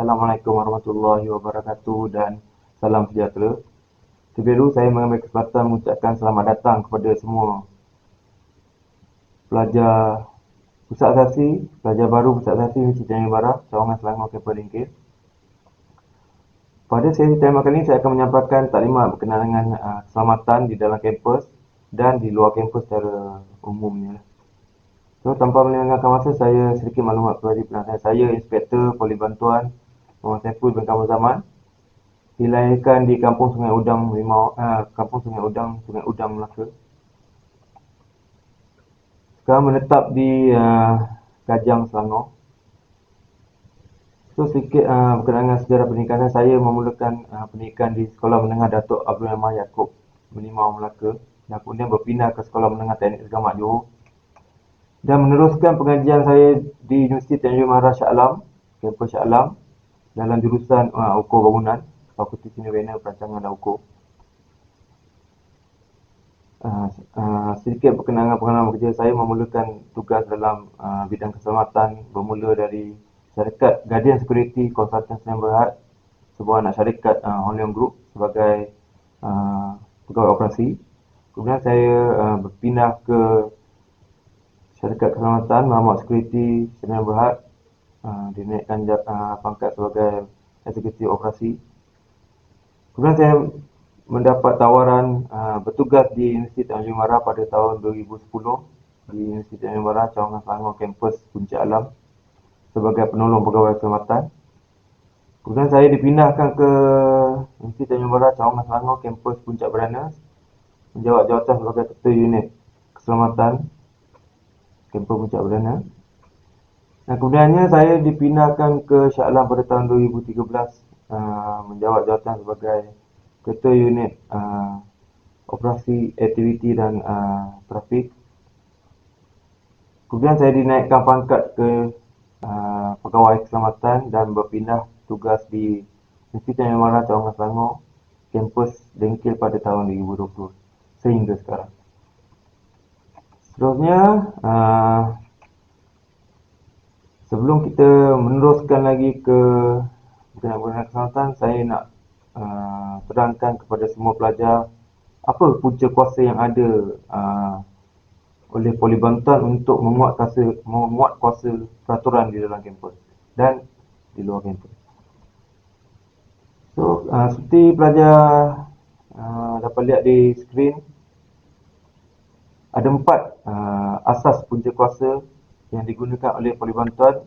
Assalamualaikum warahmatullahi wabarakatuh dan salam sejahtera. Terlebih dahulu saya mengambil kesempatan mengucapkan selamat datang kepada semua pelajar Pusat Asasi, pelajar baru Pusat Asasi Universiti Tanjung Barat, Cawangan Selangor, Kepala Ringkir. Pada sesi tema kali ini saya akan menyampaikan taklimat berkenaan dengan keselamatan di dalam kampus dan di luar kampus secara umumnya. So, tanpa melengahkan masa, saya sedikit maklumat kepada penasihat saya, Inspektor Poli Bantuan Muhammad Saiful bin Kamal Zaman. Dilahirkan di Kampung Sungai Udang, Kampung Sungai Udang, Melaka. Sekarang menetap di Kajang, Selangor. So, sedikit berkenaan dengan sejarah pendidikan saya memulakan pendidikan di Sekolah Menengah Datuk Abdul Rahman Yaakob, Merlimau, Melaka, dan kemudian berpindah ke Sekolah Menengah Teknik Segamat, Johor, dan meneruskan pengajian saya di Universiti Tanjung Mahra Shah Alam, kampus Shah Alam, dalam jurusan Ukur Bangunan, Fakulti Seni Bina Perancangan dan Ukur. Sedikit berkenaan pengalaman kerja saya memulakan tugas dalam bidang keselamatan bermula dari syarikat Guardian Security Consultant Sdn Bhd, sebuah anak syarikat Hong Leong Group sebagai pegawai operasi. Kemudian saya berpindah ke syarikat keselamatan Mahmud Security Sdn Bhd, dinaikkan pangkat sebagai eksekutif operasi. Kemudian saya mendapat tawaran bertugas di Universiti Tanjung Mahra pada tahun 2010 di Universiti Tanjung Mahra, Cawangan Selangor, kampus Puncak Alam sebagai penolong pegawai keselamatan. Kemudian saya dipindahkan ke Universiti Tanjung Mahra, Cawangan Selangor, kampus Puncak Berana, menjawat jawatan sebagai ketua unit keselamatan kampus Puncak Berana. Dan kemudiannya saya dipindahkan ke Shah Alam pada tahun 2013 menjawat jawatan sebagai ketua unit operasi, aktiviti dan trafik. Kemudian saya dinaikkan pangkat ke pegawai keselamatan dan berpindah tugas di Universiti Tanjung Mahra, Cawangan Selangor, kampus Dengkil pada tahun 2020 sehingga sekarang. Seterusnya, sebelum kita meneruskan lagi ke berkenaan keselamatan, saya nak terangkan kepada semua pelajar apa punca kuasa yang ada oleh Poli Bantuan untuk memuat kuasa peraturan di dalam kampus dan di luar kampus. So, seperti pelajar dapat lihat di skrin, ada 4 asas punca kuasa yang digunakan oleh Poli Bantuan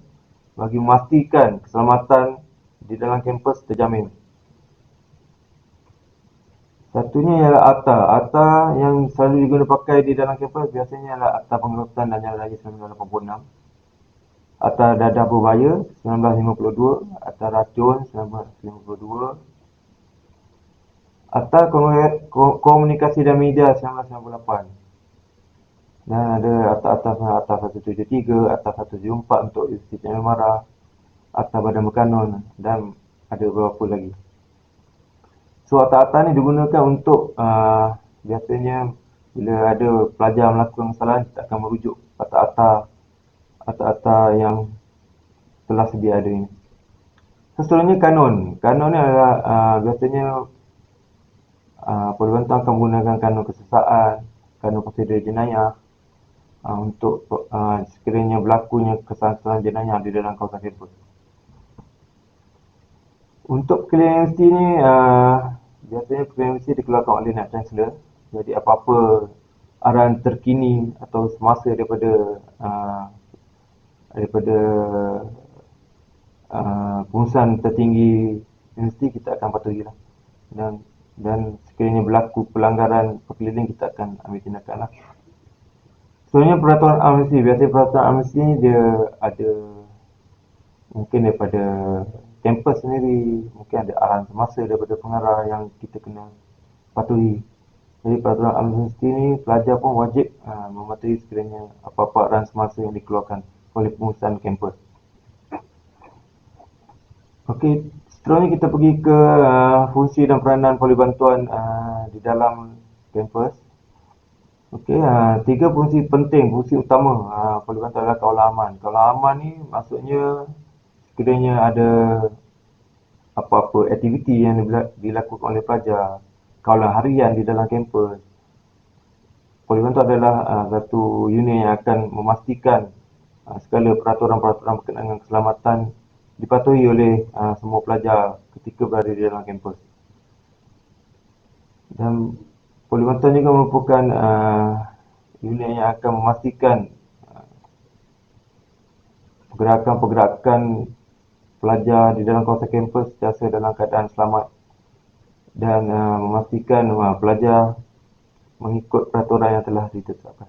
bagi memastikan keselamatan di dalam kampus terjamin. Satunya ialah ATA. ATA yang selalu digunakan pakai di dalam kampus biasanya adalah Akta Pengeluaran dan Jalan Raya 1986, Akta Dadah Berbahaya 1952, Akta Racun 1952, Akta Komunikasi dan Media 1998. Dan ada Akta 173, Akta 174 untuk Universiti Tanjung Mahra, Akta Badan Berkanun dan ada beberapa lagi. So, akta-akta ni digunakan untuk biasanya bila ada pelajar melakukan kesalahan, kita akan merujuk akta-akta yang telah sedia ada ini. Seterusnya kanun. Kanun ni adalah biasanya Poli Bantuan akan menggunakan kanun kesesaan, kanun prosedur jenayah untuk sekiranya berlakunya kesalahan jenayah di dalam kawasan kampus. Untuk perkeliling universiti ni biasanya perkeliling universiti dikeluarkan oleh Naib Chancellor. Jadi apa-apa arahan terkini atau semasa daripada pengurusan tertinggi universiti kita akan patuhilah. Dan sekiranya berlaku pelanggaran perkeliling kita akan ambil tindakan lah. Sebenarnya peraturan universiti, biasanya peraturan universiti ni dia ada mungkin daripada kampus sendiri, mungkin ada arahan semasa daripada pengarah yang kita kena patuhi. Jadi peraturan universiti ni pelajar pun wajib mematuhi sekiranya apa-apa arahan semasa yang dikeluarkan oleh pengurusan kampus. Okey, seterusnya kita pergi ke fungsi dan peranan Poli Bantuan di dalam kampus. Okey, 3 fungsi penting, fungsi utama Poli Bantuan adalah kawalan aman. Kawalan aman ni maksudnya sekiranya ada apa-apa aktiviti yang dilakukan oleh pelajar, kawalan harian di dalam kampus. Poligon itu adalah satu unit yang akan memastikan segala peraturan-peraturan berkenaan dengan keselamatan dipatuhi oleh semua pelajar ketika berada di dalam kampus. Dan Poligonton juga merupakan unit yang akan memastikan pergerakan-pergerakan pelajar di dalam kawasan kampus sentiasa dalam keadaan selamat dan memastikan pelajar mengikut peraturan yang telah ditetapkan.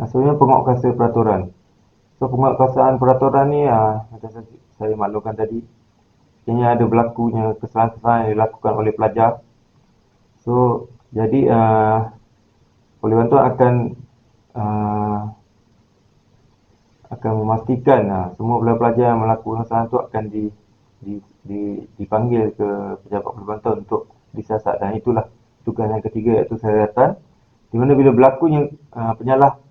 Sebenarnya penguatkuasa peraturan. So penguatkuasaan peraturan ni macam saya maklumkan tadi, sekiranya ada berlakunya kesalahan-kesalahan yang dilakukan oleh pelajar. So jadi Poligonton uh, akan memastikan semua pelajar-pelajar yang melakukan kesalahan itu akan dipanggil ke pejabat Poligonton untuk disiasat, dan itulah tugas yang ketiga, iaitu siasatan, di mana bila berlakunya penyalahan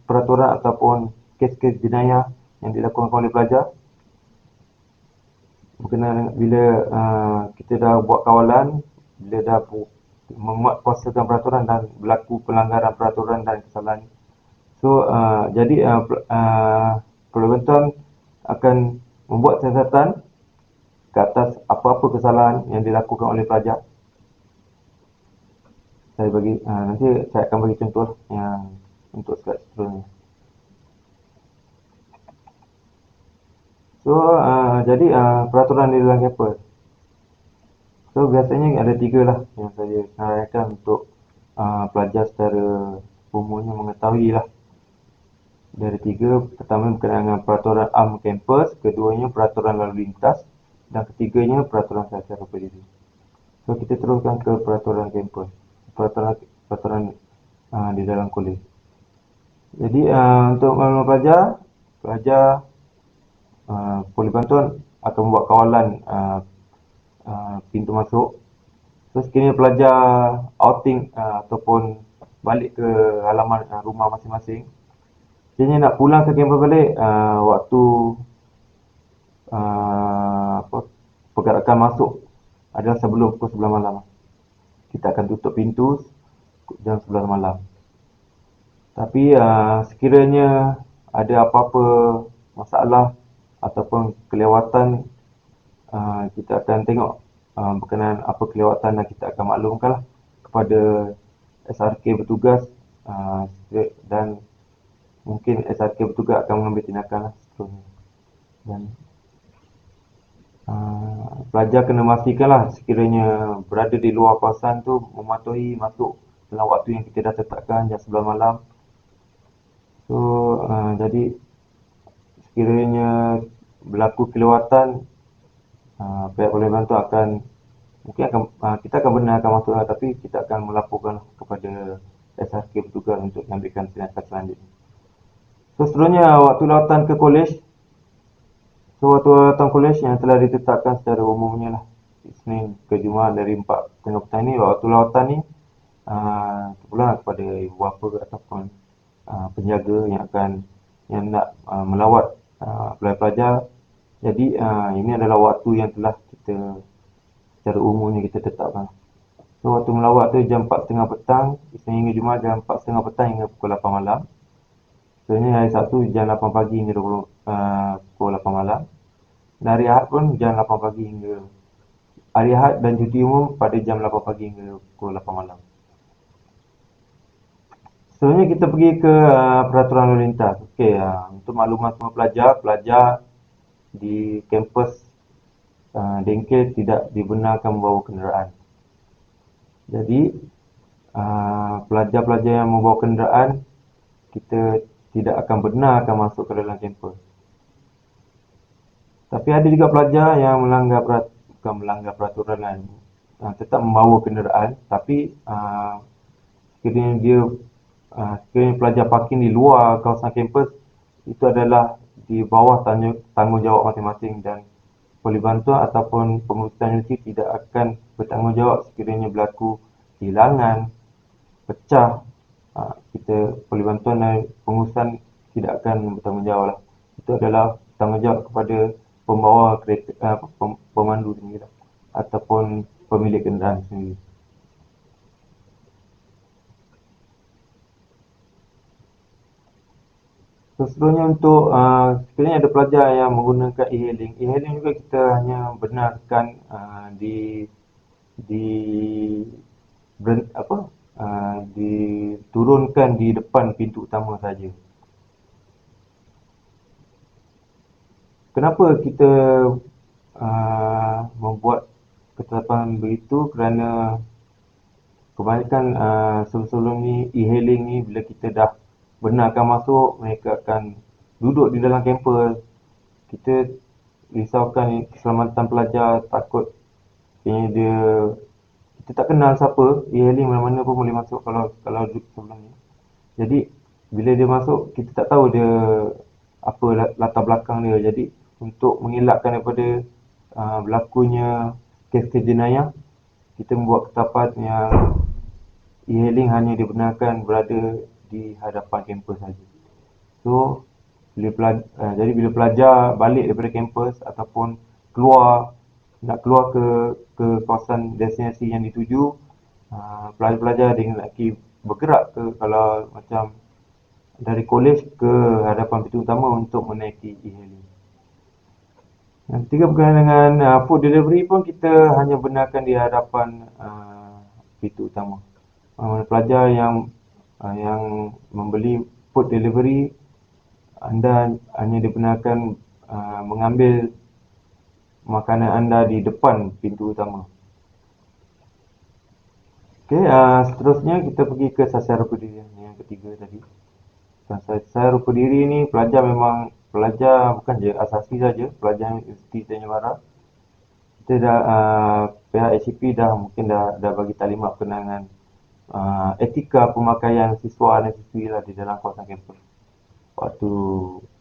peraturan ataupun kes-kes jenayah yang dilakukan oleh pelajar, berkenaan bila kita dah buat kawalan, bila dah menguatkuasakan peraturan dan berlaku pelanggaran peraturan dan kesalahan. So jadi Poligonton akan membuat siasatan ke atas apa-apa kesalahan yang dilakukan oleh pelajar. Nanti saya akan bagi contoh yang untuk slide seterusnya. So jadi peraturan di dalam kampus. So biasanya ada 3 lah yang saya sarankan untuk pelajar secara umumnya mengetahui lah. Dari 3, pertama berkenaan dengan peraturan am kampus, keduanya peraturan lalu lintas, dan ketiganya peraturan secara berdiri. So kita teruskan ke peraturan kampus, peraturan di dalam kolej. Jadi untuk maklumat pelajar Poligonton akan membuat kawalan pintu masuk. So sekiranya pelajar outing ataupun balik ke halaman rumah masing-masing, sekiranya nak pulang ke kampus balik waktu pergerakan masuk adalah sebelum pukul 11 malam. Kita akan tutup pintu jam 11 malam. Tapi sekiranya ada apa-apa masalah ataupun kelewatan, kita akan tengok berkenaan apa kelewatan dan kita akan maklumkanlah kepada SRK bertugas, dan mungkin SRK bertugas akan mengambil tindakan seterusnya. Dan pelajar kena pastikanlah sekiranya berada di luar kawasan tu mematuhi masuk dalam waktu yang kita dah tetapkan, jam 11 malam. So jadi sekiranya berlaku kelewatan, pihak Poligonton kita akan benarkan masuklah, tapi kita akan melaporkan kepada SRK bertugas untuk mengambilkan tindakan selanjutnya. So seterusnya waktu lawatan ke kolej. So waktu lawatan kolej yang telah ditetapkan secara umumnya lah, Isnin ke Jumaat dari 4:30 petang ni. Waktu lawatan ni terpulang kepada ibu bapa ataupun penjaga yang nak melawat pelajar-pelajar. Jadi ini adalah waktu yang telah kita secara umumnya kita tetapkan. So waktu melawat tu jam 4:30 petang, Isnin hingga Jumaat jam 4:30 petang hingga pukul 8 malam. Sebenarnya hari Sabtu jam 8 pagi hingga pukul 8 malam. Dan hari Ahad pun jam 8 pagi hingga hari Ahad dan cuti umum pada jam 8 pagi hingga pukul 8 malam. Sebenarnya kita pergi ke peraturan lalu lintas. Okey, untuk makluman semua pelajar di kampus Dengkil tidak dibenarkan membawa kenderaan. Jadi pelajar-pelajar yang membawa kenderaan, kita tidak akan benarkan masuk ke dalam kampus. Tapi ada juga pelajar yang bukan melanggar peraturan lain, tetap membawa kenderaan, tapi sekiranya pelajar parking di luar kawasan kampus, itu adalah di bawah tanggungjawab masing-masing, dan Poligonton ataupun pengurusan universiti tidak akan bertanggungjawab sekiranya berlaku kehilangan, pecah. Poligonton dan pengurusan tidak akan bertanggungjawab lah. Itu adalah tanggungjawab kepada pembawa kereta, pemandu sendiri ataupun pemilik kenderaan sendiri. Seterusnya untuk sekiranya ada pelajar yang menggunakan e-hailing, e-hailing juga kita hanya benarkan di diturunkan di depan pintu utama saja. Kenapa kita membuat ketetapan begitu? Kerana kebanyakan sebelum ni e-hailing ni bila kita dah benarkan masuk, mereka akan duduk di dalam kampus. Kita risaukan keselamatan pelajar, takut dia kita tak kenal siapa, e-hailing mana-mana pun boleh masuk kalau duduk sebelum ni. Jadi bila dia masuk, kita tak tahu dia apa latar belakang dia. Jadi untuk mengelakkan daripada berlakunya kes-kes jenayah, kita membuat ketetapan yang e-hailing hanya dibenarkan berada di hadapan kampus saja. So, jadi bila pelajar balik daripada kampus ataupun nak keluar ke kawasan destinasi yang dituju, pelajar-pelajar dengan lelaki bergerak kalau macam dari kolej ke hadapan pintu utama untuk menaiki e-hailing. Yang ketiga berkaitan dengan food delivery pun kita hanya benarkan di hadapan pintu utama. Pelajar yang membeli food delivery, anda hanya dibenarkan mengambil makanan anda di depan pintu utama. Okey, seterusnya kita pergi ke sasiar rupa diri yang ketiga tadi. Sasiar rupa diri ni pelajar bukan je asasi saja, pelajar Universiti Tanjung kita dah pihak HCP mungkin dah bagi taklimat berkenaan etika pemakaian siswa dan siswi di dalam kawasan kampus. Waktu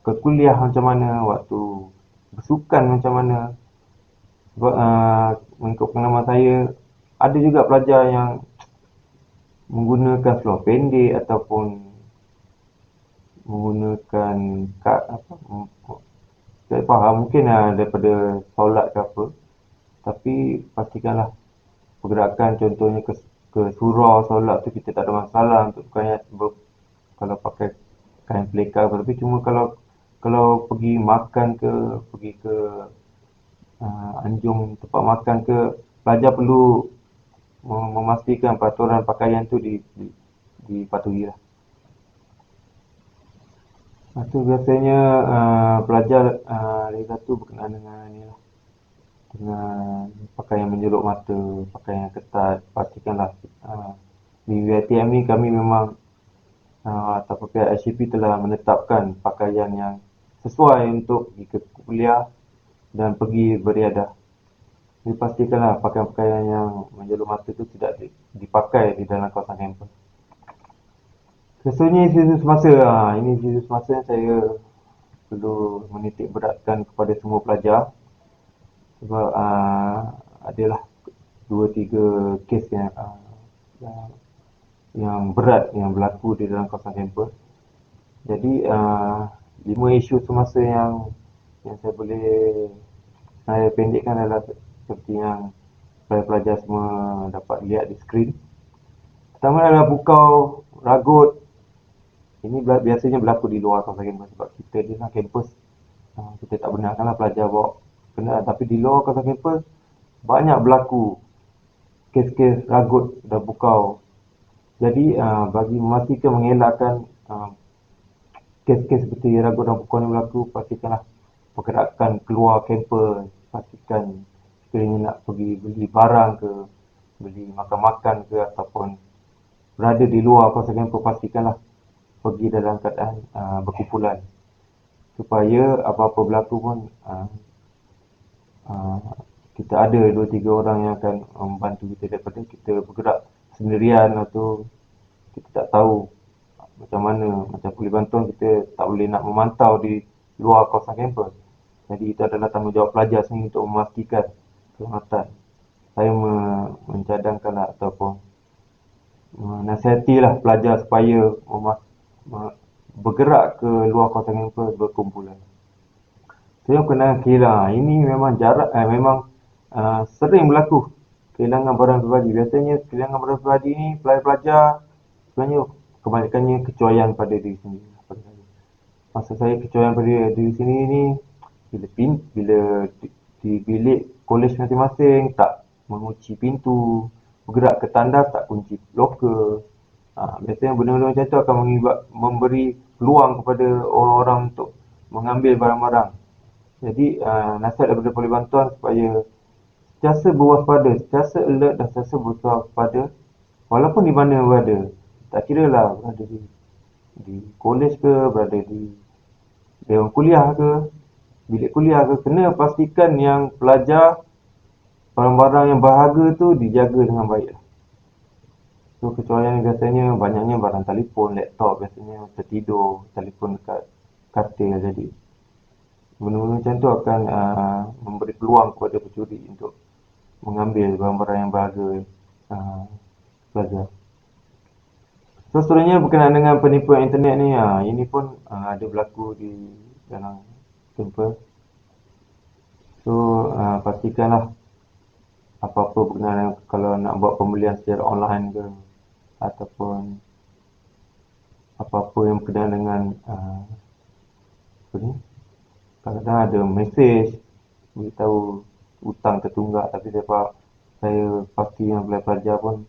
ke kuliah macam mana, waktu bersukan macam mana. Sebab mengikut pengalaman saya, ada juga pelajar yang menggunakan seluar pendek ataupun menggunakan saya faham mungkin daripada solat ke apa, tapi pastikanlah pergerakan contohnya ke surau solat tu kita tak ada masalah untuk kalau pakai kain pelekar, tapi cuma kalau pergi makan ke, pergi ke anjung tempat makan ke, pelajar perlu memastikan peraturan pakaian tu dipatuhi lah. Itu biasanya pelajar lagi satu berkenaan dengan ni lah, dengan pakaian menjolok mata, pakaian yang ketat. Pastikanlah di VTM ni kami memang ataupun pihak HCP telah menetapkan pakaian yang sesuai untuk pergi ke kuliah dan pergi beriadah. Jadi pastikanlah pakaian-pakaian yang menjolok mata itu tidak dipakai di dalam kawasan kampus. Seterusnya isu-isu semasa. Ini isu-isu semasa yang saya perlu menitik beratkan kepada semua pelajar. Sebab adalah 2-3 kes yang berat yang berlaku di dalam kawasan kampus. Jadi 5 isu semasa yang saya pendekkan adalah seperti yang pelajar semua dapat lihat di skrin. Pertama adalah bukau, ragut. Ini biasanya berlaku di luar kawasan kampus sebab kita di dalam kampus kita tak benarkanlah pelajar bawa kenderaan, tapi di luar kawasan kampus banyak berlaku kes-kes ragut dan bukau. Jadi bagi memastikan mengelakkan kes-kes seperti ragut dan bukau ni berlaku, pastikanlah pergerakan keluar kampus, pastikan sekiranya nak pergi beli barang ke, beli makan-makan ke ataupun berada di luar kawasan kampus, pastikanlah pergi dalam keadaan berkumpulan supaya apa-apa berlaku pun kita ada 2-3 orang yang akan membantu kita daripada kita bergerak sendirian atau kita tak tahu macam mana, macam polis bantuan kita tak boleh nak memantau di luar kawasan kampus. Jadi itu adalah tanggungjawab pelajar sendiri untuk memastikan keselamatan. Saya mencadangkanlah ataupun menasihatilah pelajar supaya bergerak ke luar kawasan kampus berkumpulan. Saya kena kehilangan. Ini memang memang sering berlaku kehilangan barang peribadi. Biasanya kehilangan barang peribadi ni pelajar-pelajar sebenarnya kebanyakannya kecuaian pada diri sendiri. Masa saya kecuaian pada diri sendiri ni bila di bilik kolej masing-masing tak mengunci pintu, bergerak ke tandas tak kunci loker. Biasanya benda-benda macam tu akan memberi peluang kepada orang-orang untuk mengambil barang-barang. Jadi nasihat daripada Polis Bantuan supaya sentiasa berwaspada, sentiasa alert dan sentiasa berwaspada walaupun di mana berada. Tak kira lah berada di kolej ke, berada di dewan kuliah ke, bilik kuliah ke, kena pastikan yang pelajar barang-barang yang berharga tu dijaga dengan baik. So kecuali biasanya banyaknya barang telefon, laptop biasanya tertidur, telefon dekat katil, jadi benda-benda macam tu akan memberi peluang kepada pencuri untuk mengambil barang-barang yang berharga pelajar. So seterusnya berkenaan dengan penipuan internet ni, ini pun ada berlaku di dalam kampus. So pastikanlah apa-apa berkenaan kalau nak buat pembelian secara online ke ataupun apa-apa yang berkenaan dengan apa ni, kadang-kadang ada mesej beritahu hutang tertunggak, tapi saya pasti yang pelajar pun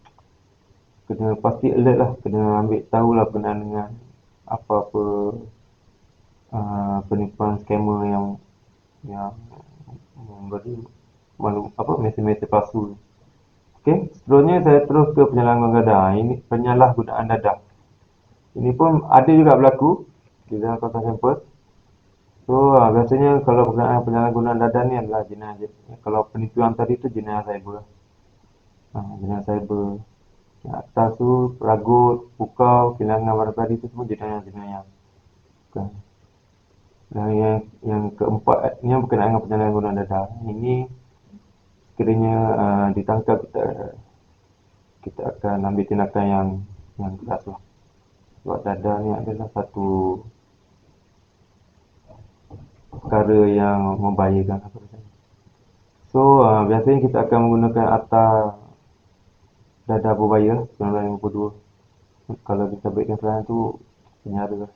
kena pasti alert lah, kena ambil tahulah berkenaan dengan apa-apa penipuan scammer yang memberi mesej-mesej palsu. Okey, seterusnya saya terus ke penyalahgunaan dadah. Ini penyalahgunaan dadah. Ini pun ada juga berlaku di dalam kawasan kampus. So biasanya kalau berkenaan penyalahgunaan dadah ni adalah jenayah. Kalau penipuan tadi tu jenayah cyber. Jenayah cyber. Yang atas tu ragut, pukau, kehilangan barang tadi tu semua jenayah. Bukan. Dan yang keempat ni berkenaan dengan penyalahgunaan dadah. Ini sekiranya ditangkap, kita akan ambil tindakan yang keras lah. Sebab dadah ni adalah satu perkara yang membahayakan. So biasanya kita akan menggunakan akta dadah berbahaya 1952. Kalau disabitkan sekarang tu penjara lah.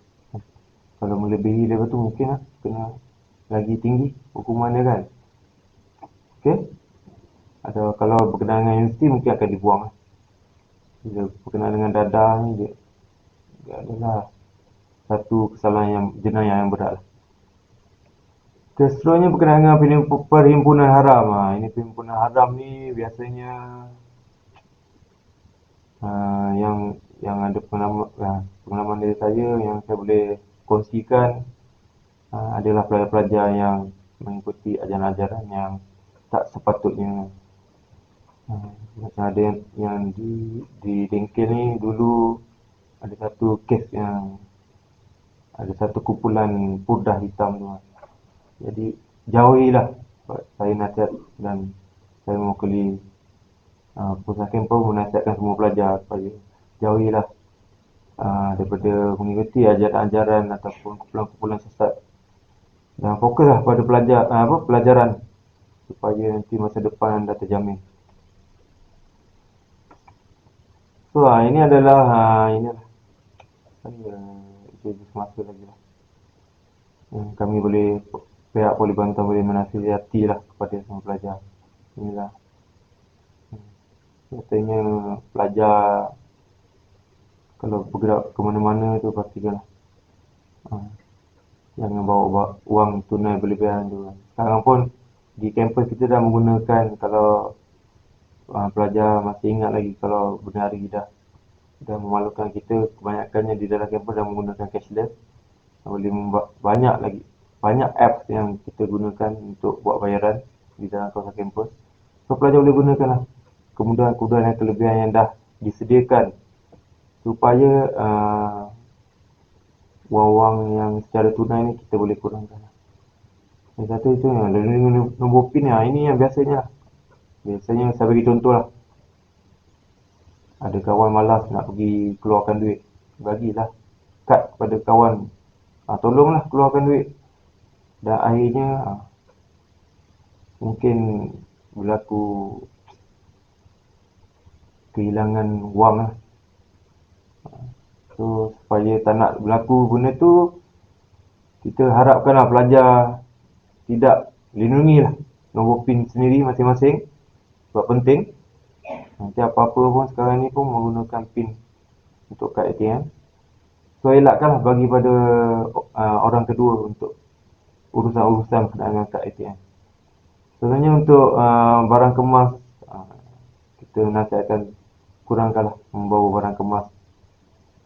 Kalau melebihi level tu mungkin lah kena lagi tinggi hukuman dia kan. Okey. Atau kalau berkenaan dengan universiti mungkin akan dibuang lah. Bila berkenaan dengan dadah ni dia adalah satu kesalahan yang jenayah yang berat lah. Seterusnya berkenaan dengan perhimpunan haram. Ini perhimpunan haram ni biasanya yang ada pengalaman dari saya yang saya boleh kongsikan adalah pelajar-pelajar yang mengikuti ajaran-ajaran yang tak sepatutnya. Macam ada yang di Dengkel ni dulu ada satu kes yang ada satu kumpulan purdah hitam tu. Jadi jauhilah. Saya nasihat dan saya mewakili pusat kampus menasihatkan semua pelajar supaya jauhilah daripada mengikuti ajaran-ajaran ataupun kumpulan-kumpulan sesat, dan fokuslah pada pelajaran supaya nanti masa depan anda terjamin. So ini adalah saya itu semasa lagi lah yang kami boleh, pihak Polis Bantuan boleh menasihati lah kepada semua pelajar. Inilah biasanya pelajar kalau bergerak ke mana-mana tu pastikan jangan bawa wang tunai berlebihan tu. Sekarang pun di kampus kita dah menggunakan, kalau pelajar masih ingat lagi, kalau benda hari dah memalukan kita, kebanyakannya di dalam kampus dah menggunakan cashless. Boleh banyak apps yang kita gunakan untuk buat bayaran di dalam kawasan kampus. So pelajar boleh gunakan lah kemudahan-kemudahan dan kelebihan yang dah disediakan supaya wang-wang yang secara tunai ni kita boleh kurangkan. Yang satu itu nombor PIN ini yang biasanya saya bagi contoh lah. Ada kawan malas nak pergi keluarkan duit, bagilah kad kepada kawan, tolonglah keluarkan duit. dan akhirnya mungkin berlaku kehilangan wang lah. So supaya tak nak berlaku benda tu, kita harapkanlah pelajar tidak lindungilah nombor PIN sendiri masing-masing, sebab penting. Nanti apa-apa pun sekarang ni pun menggunakan PIN untuk kad ATM. So elakkanlah bagi pada orang kedua untuk urusan-urusan berkenaan dengan kad ATM. Sebenarnya untuk barang kemas, kita nasihatkan kurangkanlah membawa barang kemas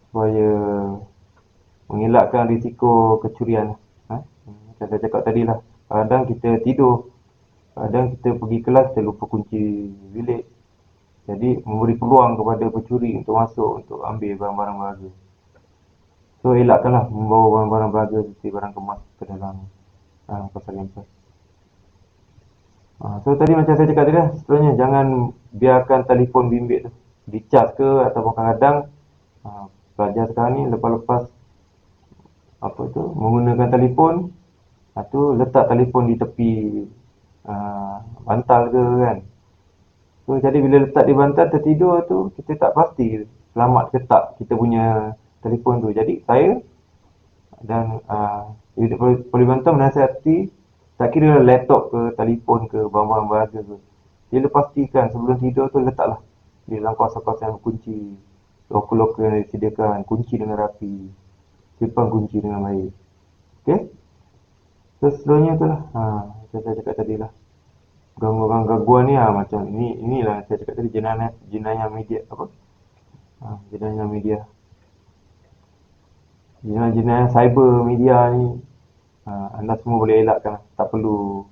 supaya mengelakkan risiko kecurian. Macam saya cakap tadi lah, kadang kita tidur, kadang kita pergi kelas kita lupa kunci bilik, jadi memberi peluang kepada pencuri untuk masuk untuk ambil barang-barang berharga. So elakkanlah membawa barang-barang berharga seperti barang kemas ke dalam pasar campus. So tadi macam saya cakap tadi lah, sebenarnya jangan biarkan telefon bimbit tu dicas ke, ataupun kadang-kadang pelajar sekarang ni lepas-lepas menggunakan telefon, tu letak telefon di tepi bantal ke kan. So jadi bila letak di bantal tertidur tu, kita tak pasti selamat ke tak kita punya telefon tu. Jadi saya dan unit Polibantal menasihati, tak kira laptop ke, telefon ke, barang-barang berharga ke, dia pastikan sebelum tidur tu letaklah di dalam kawasan-kawasan yang berkunci, loker-loker yang disediakan, kunci dengan rapi, simpan kunci dengan baik. Okay? So seterusnya tu lah, macam saya cakap tadi lah, gangguan-gangguan ni macam inilah saya cakap tadi, jenayah media jenayah media, jenayah cyber media ni, anda semua boleh elakkan, tak perlu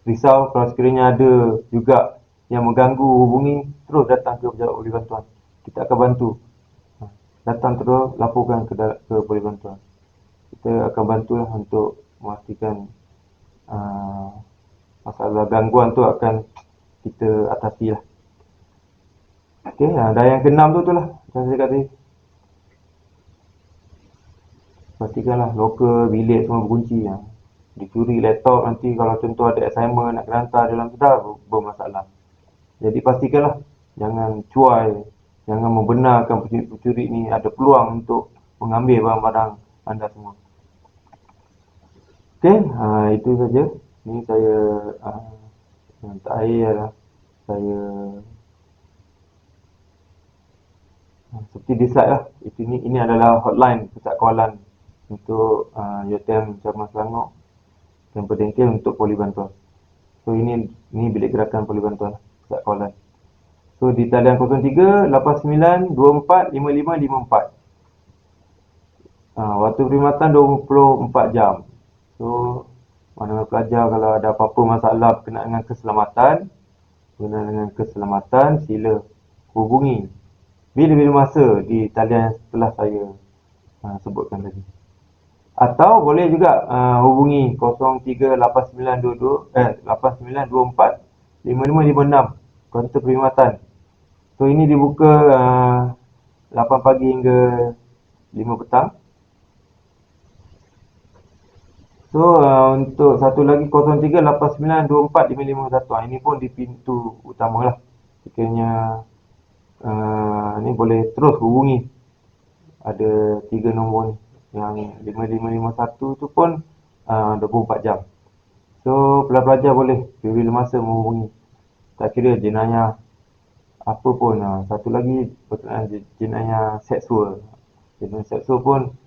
risau. Kalau sekiranya ada juga yang mengganggu, hubungi terus datang ke Pejabat Polis Bantuan, kita akan bantu. Datang terus, laporkan ke Polis Bantuan, kita akan bantulah untuk memastikan masalah gangguan tu akan kita atasi lah. Okay, dan yang keenam tu lah, macam saya kata tadi, pastikanlah loker bilik semua berkunci. Dicuri laptop nanti kalau contoh ada assignment nak kena hantar dalam tu dah bermasalah. Jadi pastikanlah jangan cuai, jangan membenarkan pencuri ni ada peluang untuk mengambil barang-barang anda semua. Okey, itu saja. Ini saya yang terakhir adalah saya seperti di slide lah. Ini adalah hotline pusat kawalan untuk UTM Cabang Selangor dan Pedengkil untuk Poli Bantuan. So ini bilik gerakan Poli Bantuan pusat kawalan. So di talian 03 89 24 55 54. Waktu perkhidmatan 24 jam. So mana-mana pelajar kalau ada apa-apa masalah berkenaan dengan keselamatan, sila hubungi bila-bila masa di talian setelah saya sebutkan tadi. Atau boleh juga hubungi 038922 8924 5556 kaunter perkhidmatan. So ini dibuka 8 pagi hingga 5 petang. So untuk satu lagi 0389245551. Ini pun di pintu utama lah. Sekiranya ni boleh terus hubungi. Ada 3 nombor ni. Yang 5551 tu pun 24 jam. So pelajar boleh bila masa menghubungi. Tak kira jenayah apa pun. Satu lagi berkenaan jenayah seksual. Jenayah seksual pun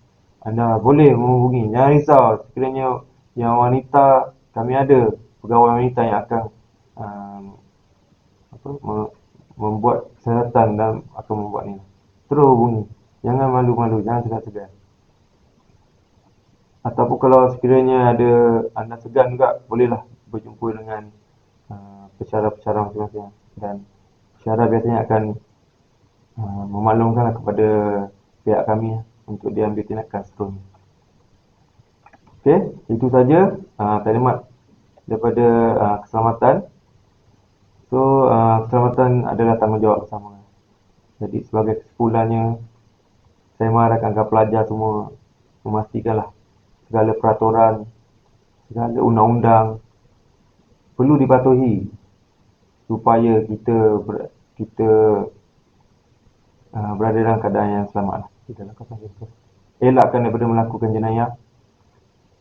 anda boleh menghubungi. Jangan risau, sekiranya yang wanita, kami ada pegawai wanita yang akan membuat kesihatan dan akan membuat ni. Terus hubungi. Jangan malu-malu, jangan segan-segan. Ataupun kalau sekiranya ada anda segan juga, bolehlah berjumpa dengan pensyarah-pensyarah masing-masing. Dan pensyarah biasanya akan memaklumkan kepada pihak kami untuk diambil tindakan seterusnya. Okey, itu saja taklimat daripada keselamatan. So keselamatan adalah tanggungjawab bersama. Jadi sebagai kesimpulannya, saya mengharapkan pelajar semua memastikanlah segala peraturan segala undang-undang perlu dipatuhi supaya kita berada dalam keadaan yang selamat lah. Elakkan daripada melakukan jenayah,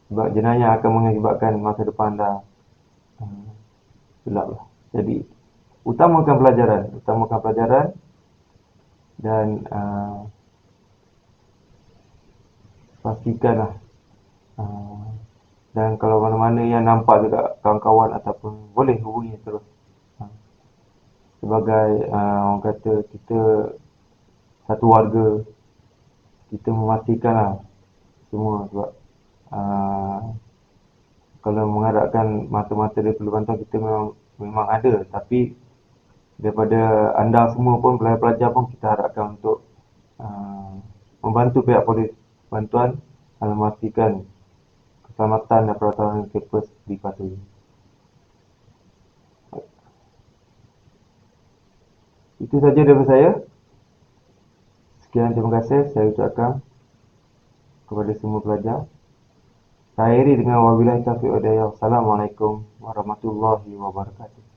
sebab jenayah akan mengakibatkan masa depan anda gelap lah. Jadi utamakan pelajaran dan pastikanlah, dan kalau mana-mana yang nampak juga kawan-kawan ataupun boleh hubungi terus. Sebagai orang kata kita satu warga, kita memastikanlah semua, sebab kalau mengharapkan mata-mata dia perlu bantuan, kita memang ada, tapi daripada anda semua pun, pelajar-pelajar pun, kita harapkan untuk membantu pihak polis bantuan dalam memastikan keselamatan dan peraturan kampus dipatuhi. Itu saja daripada saya. Sekian, terima kasih saya ucapkan kepada semua pelajar. Saya akhiri dengan wabillahi taufiq wal hidayah. Assalamualaikum warahmatullahi wabarakatuh.